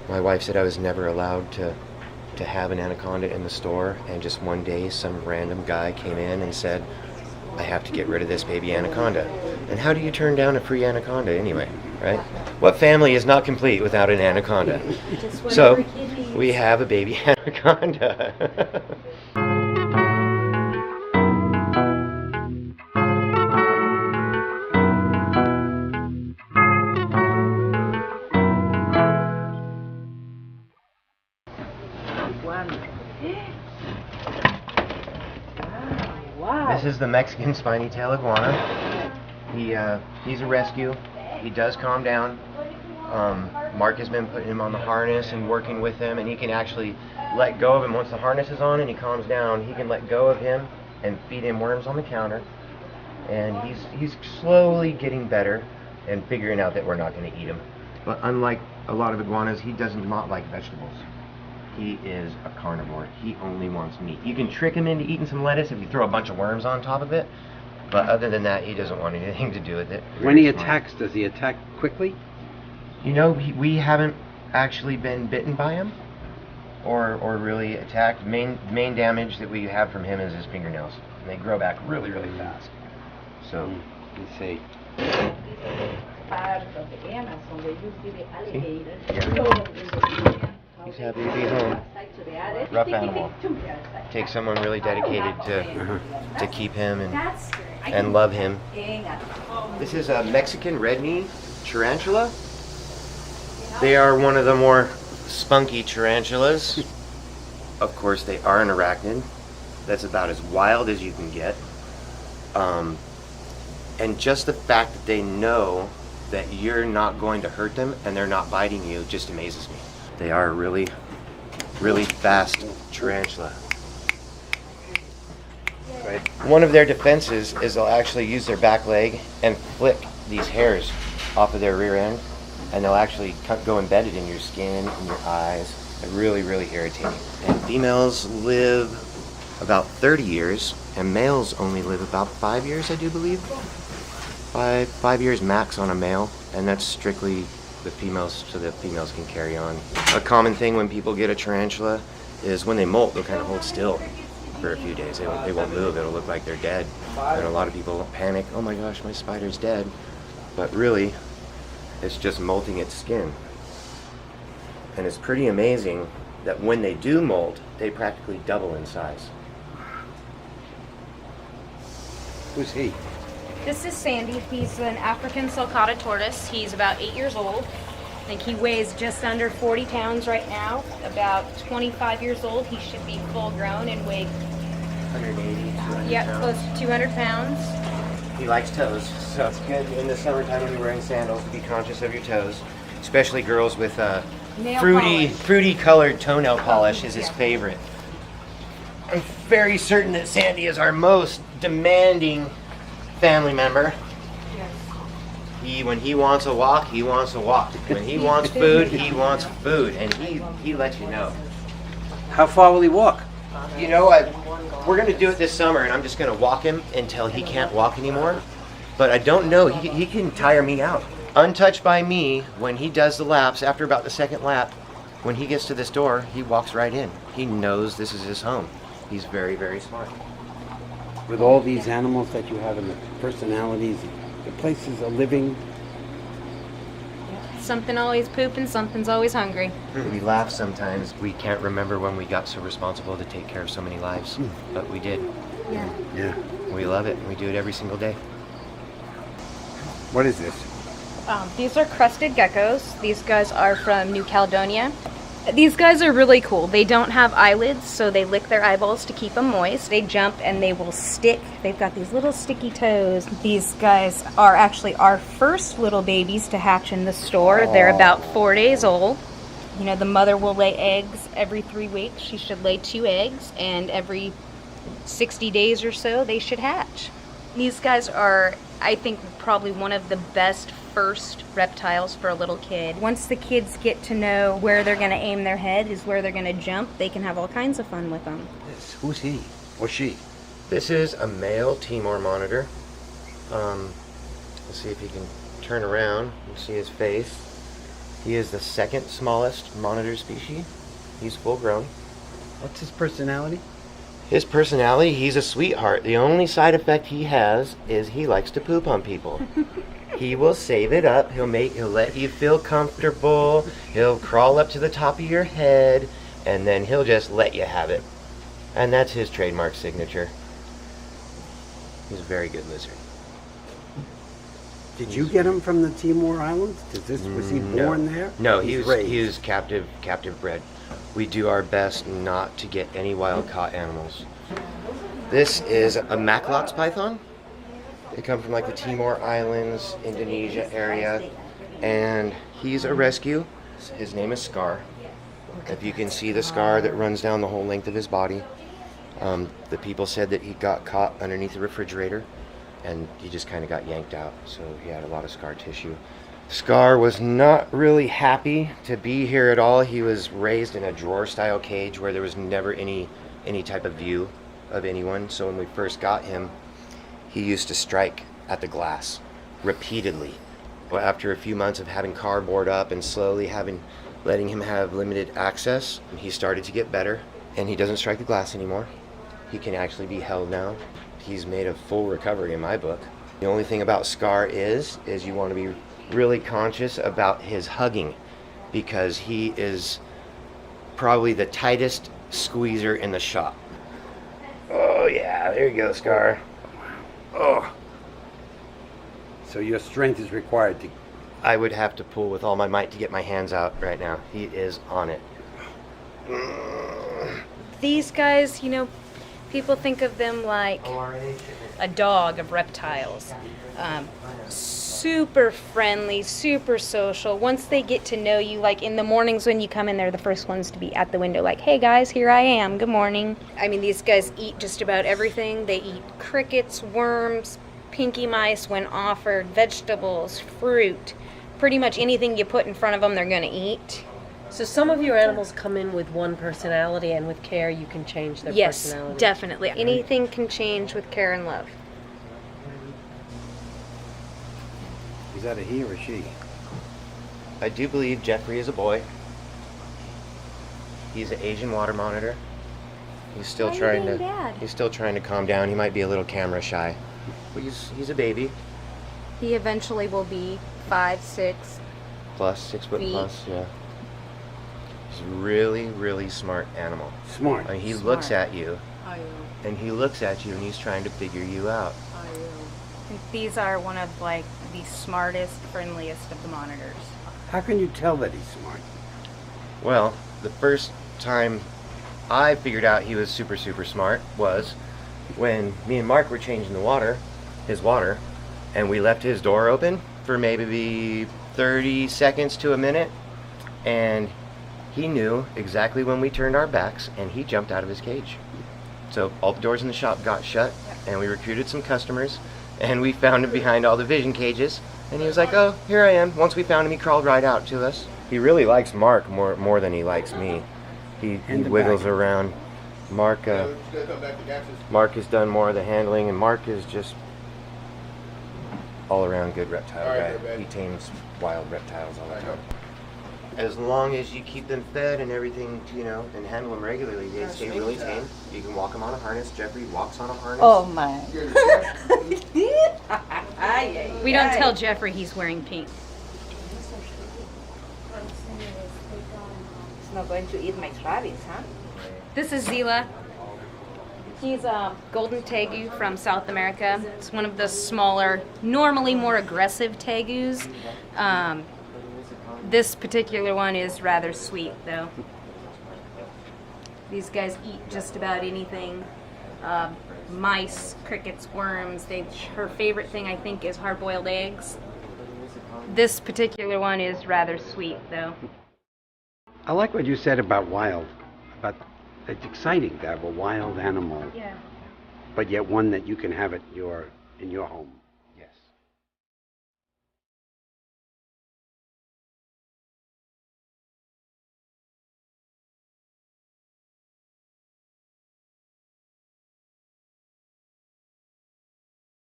My wife said I was never allowed to have an anaconda in the store, and just one day some random guy came in and said, I have to get rid of this baby anaconda. And how do you turn down a free anaconda anyway, right? What family is not complete without an anaconda? So we have a baby anaconda. This is the Mexican spiny tail iguana. He's a rescue. He does calm down. Mark has been putting him on the harness and working with him, and he can actually let go of him once the harness is on and he calms down. He can let go of him and feed him worms on the counter. And he's slowly getting better and figuring out that we're not going to eat him. But unlike a lot of iguanas, he does not like vegetables. He is a carnivore. He only wants meat. You can trick him into eating some lettuce if you throw a bunch of worms on top of it, but other than that, he doesn't want anything to do with it. When he attacks, does he attack quickly? You know, we haven't actually been bitten by him or really attacked. Main damage that we have from him is his fingernails, and they grow back really, really fast. So, let's see. He's happy to be home. Rough animal. Takes someone really dedicated to keep him and love him. This is a Mexican Redknee tarantula. They are one of the more spunky tarantulas. Of course, they are an arachnid. That's about as wild as you can get. And just the fact that they know that you're not going to hurt them and they're not biting you just amazes me. They are really, really fast tarantula. Right. One of their defenses is they'll actually use their back leg and flick these hairs off of their rear end, and they'll actually go embedded in your skin and your eyes. They're really, really irritating. And females live about 30 years, and males only live about 5 years, I do believe. Five years max on a male, and that's strictly the females, so that females can carry on. A common thing when people get a tarantula is when they molt, they'll kind of hold still for a few days. They won't move. It'll look like they're dead. And a lot of people panic, oh my gosh, my spider's dead. But really, it's just molting its skin. And it's pretty amazing that when they do molt, they practically double in size. Who's he? This is Sandy. He's an African sulcata tortoise. He's about 8 years old. I think he weighs just under 40 pounds right now. About 25 years old. He should be full grown and weigh 180, 200 yeah, pounds. close to 200 pounds. He likes toes, so it's good in the summertime when you're wearing sandals to be conscious of your toes. Especially girls with fruity colored toenail polish is his favorite. I'm very certain that Sandy is our most demanding family member. Yes. When he wants a walk, he wants a walk. When he wants food, he wants food, and he lets you know. How far will he walk? You know, we're going to do it this summer, and I'm just going to walk him until he can't walk anymore. But I don't know. He can tire me out. Untouched by me, when he does the laps, after about the second lap, when he gets to this door, he walks right in. He knows this is his home. He's very, very smart. With all these animals that you have and the personalities, the place is a living... Something always pooping, something's always hungry. We laugh sometimes. We can't remember when we got so responsible to take care of so many lives, but we did. Yeah. Yeah. We love it. We do it every single day. What is this? These are Crusted Geckos. These guys are from New Caledonia. These guys are really cool. They don't have eyelids, so they lick their eyeballs to keep them moist. They jump and they will stick. They've got these little sticky toes. These guys are actually our first little babies to hatch in the store. Aww. They're about 4 days old. You know, the mother will lay eggs every 3 weeks. She should lay 2 eggs, and every 60 days or so, they should hatch. These guys are, I think, probably one of the best first reptiles for a little kid. Once the kids get to know where they're going to aim their head is where they're going to jump, they can have all kinds of fun with them. Who's he or she? This is a male Teamour Monitor. Let's see if he can turn around and see his face. He is the second smallest monitor species. He's full grown. What's his personality? His personality, he's a sweetheart. The only side effect he has is he likes to poop on people. He will save it up. He'll let you feel comfortable. He'll crawl up to the top of your head, and then he'll just let you have it. And that's his trademark signature. He's a very good lizard. Did you get him from the Teamour Islands? Was he born there? No, He's he was captive bred. We do our best not to get any wild caught animals. This is a Maclox python. They come from like the Teamour Islands, Indonesia area, and he's a rescue. His name is Scar. If you can see the scar that runs down the whole length of his body, the people said that he got caught underneath the refrigerator and he just kind of got yanked out, so he had a lot of scar tissue. Scar was not really happy to be here at all. He was raised in a drawer style cage where there was never any type of view of anyone. So when we first got him, he used to strike at the glass repeatedly. But after a few months of having cardboard up and slowly letting him have limited access, he started to get better, and he doesn't strike the glass anymore. He can actually be held now. He's made a full recovery in my book. The only thing about Scar is you want to be really conscious about his hugging, because he is probably the tightest squeezer in the shop. Oh yeah, there you go, Scar. Oh. So your strength is required to... I would have to pull with all my might to get my hands out right now. He is on it. These guys, people think of them like a dog of reptiles. Super friendly, super social. Once they get to know you, like in the mornings when you come in, they're the first ones to be at the window like, hey guys, here I am, good morning. I mean, these guys eat just about everything. They eat crickets, worms, pinky mice when offered, vegetables, fruit. Pretty much anything you put in front of them, they're going to eat. So some of your animals come in with one personality, and with care you can change their personality. Yes, definitely. Anything can change with care and love. Is that a he or a she? I do believe Jeffrey is a boy. He's an Asian water monitor. He's still trying to calm down. He might be a little camera shy. But he's a baby. He eventually will be 5, 6 plus 6 foot feet. plus, yeah. He's a really, really smart animal. Smart. I mean, he looks at you, and he's trying to figure you out. These are one of the smartest, friendliest of the monitors. How can you tell that he's smart? Well, the first time I figured out he was super, super smart was when me and Mark were changing his water, and we left his door open for maybe 30 seconds to a minute, and he knew exactly when we turned our backs, and he jumped out of his cage. So all the doors in the shop got shut, and we recruited some customers, and we found him behind all the vision cages, and he was like, oh, here I am. Once we found him, he crawled right out to us. He really likes Mark more than he likes me. He wiggles around. Mark has done more of the handling, and Mark is just all around good reptile guy. He tames wild reptiles all the time. As long as you keep them fed and everything, and handle them regularly, they stay really tame. You can walk them on a harness. Jeffrey walks on a harness. Oh my. We don't tell Jeffrey he's wearing pink. He's not going to eat my rabbits, huh? This is Zila. He's a golden tegu from South America. It's one of the smaller, normally more aggressive tegus. This particular one is rather sweet, though. These guys eat just about anything. Mice, crickets, worms. Her favorite thing, I think, is hard-boiled eggs. This particular one is rather sweet, though. I like what you said about wild. It's exciting to have a wild animal, Yeah. but yet one that you can have in your home.